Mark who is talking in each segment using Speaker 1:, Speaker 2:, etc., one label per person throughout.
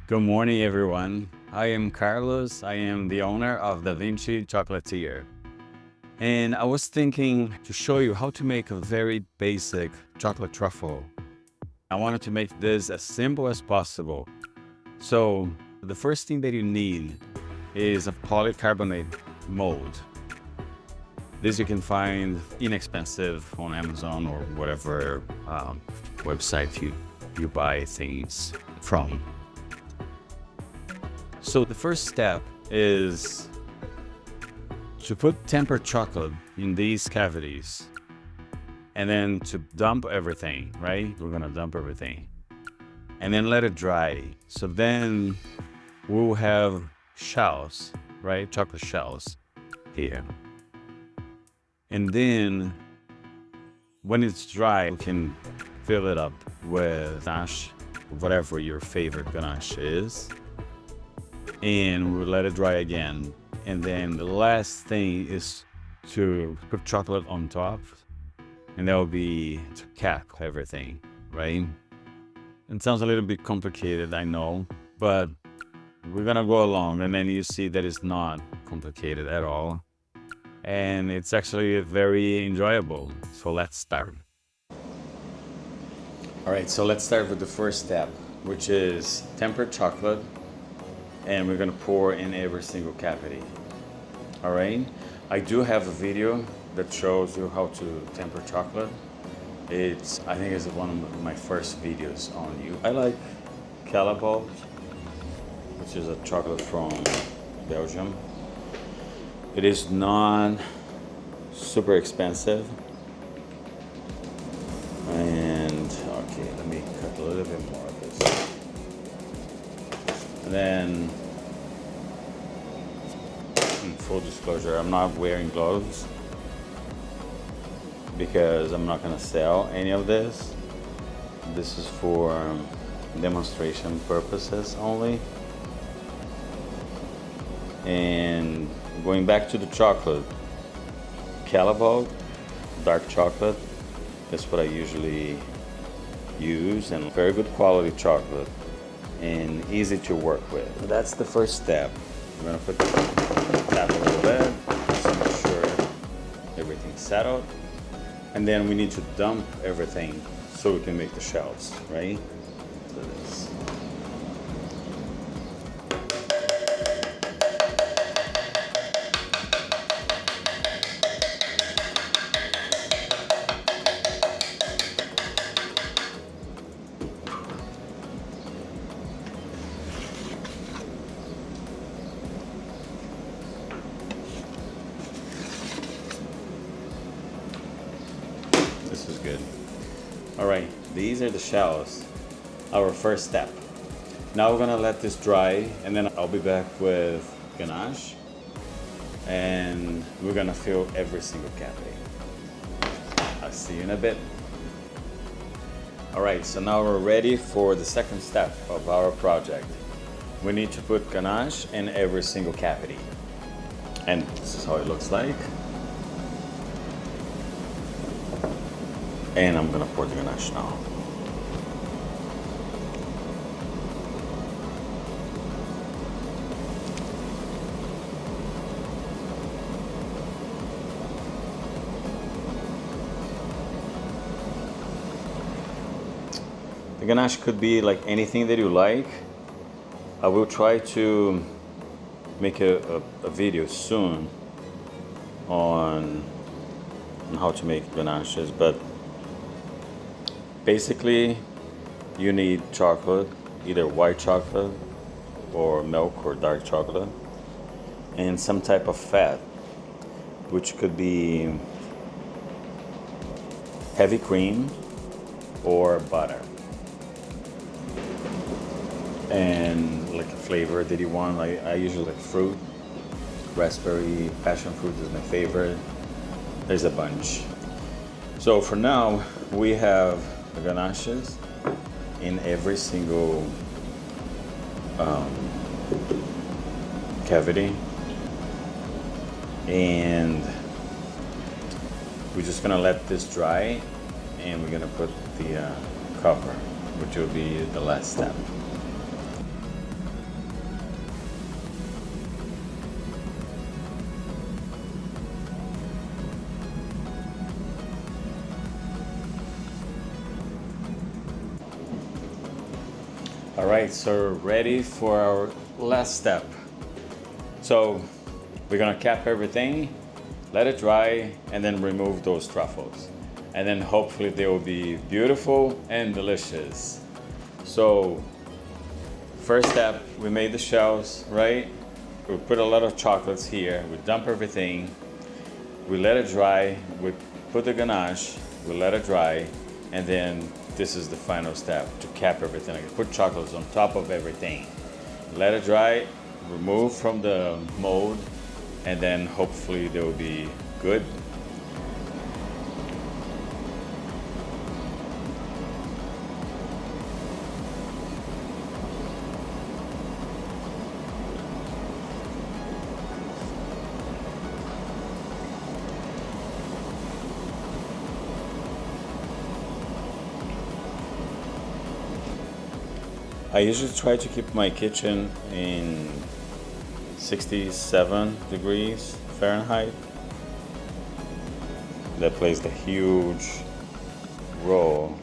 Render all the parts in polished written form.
Speaker 1: Good morning, everyone. I am Carlos. I am the owner of Da Vinci Chocolatier. And I was thinking to show you how to make a very basic chocolate truffle. I wanted to make this as simple as possible. So the first thing that you need is a polycarbonate mold. This you can find inexpensive on Amazon or whatever website you buy things from. So the first step is to put tempered chocolate in these cavities and then to dump everything, right? We're gonna dump everything and then let it dry. So then we'll have shells, right? Chocolate shells here. And then when it's dry, you can fill it up with ganache, whatever your favorite ganache is. And we'll let it dry again. And then the last thing is to put chocolate on top, and that will be to cap everything, right? It sounds a little bit complicated, I know, but we're gonna go along, and then you see that it's not complicated at all. And it's actually very enjoyable. So let's start. All right, so let's start with the first step, which is tempered chocolate. And we're gonna pour in every single cavity. All right, I do have a video that shows you how to temper chocolate. I think it's one of my first videos on you. I like Callebaut, which is a chocolate from Belgium. It is not super expensive. And okay, let me cut a little bit more of this. And then, in full disclosure, I'm not wearing gloves because I'm not gonna sell any of this. This is for demonstration purposes only. And going back to the chocolate, Callebaut, dark chocolate, that's what I usually use, and very good quality chocolate and easy to work with. So that's the first step. We're gonna tap a little bit just to make sure everything's settled. And then we need to dump everything so we can make the shells, right? So this. This is good. All right, these are the shells, our first step. Now we're gonna let this dry, and then I'll be back with ganache, and we're gonna fill every single cavity. I'll see you in a bit. All right, so now we're ready for the second step of our project. We need to put ganache in every single cavity. And this is how it looks like. And I'm gonna pour the ganache now. The ganache could be like anything that you like. I will try to make a video soon on how to make ganaches, but basically you need chocolate, either white chocolate or milk or dark chocolate, and some type of fat, which could be heavy cream or butter. And like a flavor that you want, I usually like fruit, raspberry, passion fruit is my favorite. There's a bunch. So for now, we have the ganaches in every single cavity, and we're just gonna let this dry, and we're gonna put the cover, which will be the last step. All right, so ready for our last step. So we're gonna cap everything, let it dry, and then remove those truffles. And then hopefully they will be beautiful and delicious. So first step, we made the shells, right? We put a lot of chocolates here, we dump everything, we let it dry, we put the ganache, we let it dry, and then this is the final step to cap everything. Like put chocolates on top of everything, let it dry, remove from the mold, and then hopefully they will be good. I usually try to keep my kitchen in 67 degrees Fahrenheit. That plays a huge role.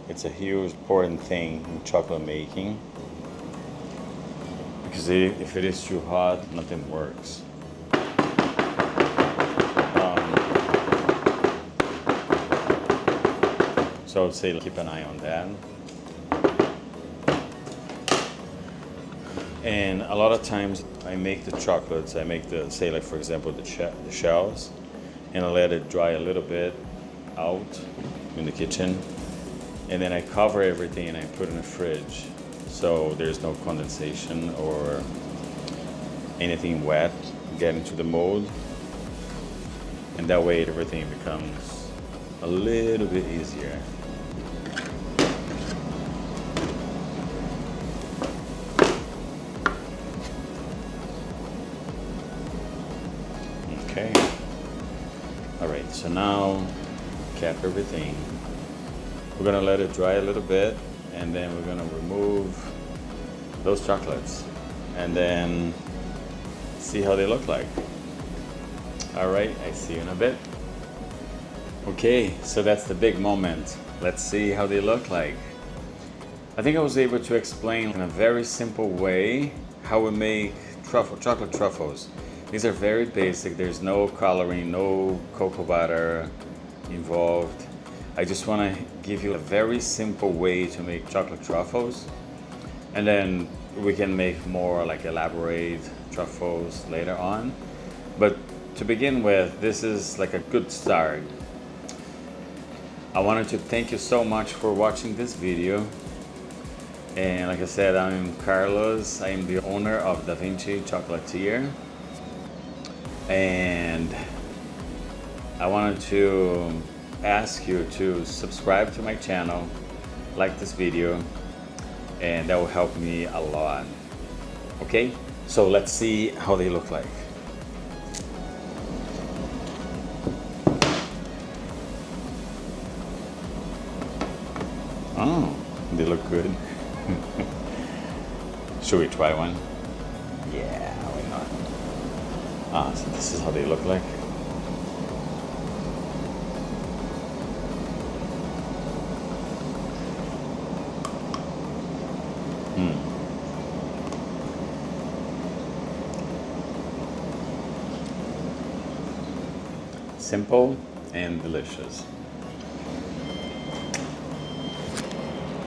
Speaker 1: It's a huge important thing in chocolate making, because if it is too hot, nothing works. So I would say keep an eye on that. And a lot of times I make the chocolates, I make the, say like for example the shells, and I let it dry a little bit out in the kitchen, and then I cover everything and I put it in the fridge so there's no condensation or anything wet get into the mold, and that way everything becomes a little bit easier. Okay. All right, so now cap everything. We're gonna let it dry a little bit, and then we're gonna remove those chocolates and then see how they look like. All right, I see you in a bit. Okay, so that's the big moment. Let's see how they look like. I think I was able to explain in a very simple way how we make chocolate truffles. These are very basic. There's no coloring, no cocoa butter involved. I just want to give you a very simple way to make chocolate truffles, and then we can make more like elaborate truffles later on. But to begin with, this is like a good start. I wanted to thank you so much for watching this video. And like I said, I'm Carlos. I am the owner of Da Vinci Chocolatier. And I wanted to ask you to subscribe to my channel, like this video, and that will help me a lot. Okay, so let's see how they look like. Oh, they look good. Should we try one? Yeah, why not? Ah, so this is how they look like. Simple and delicious.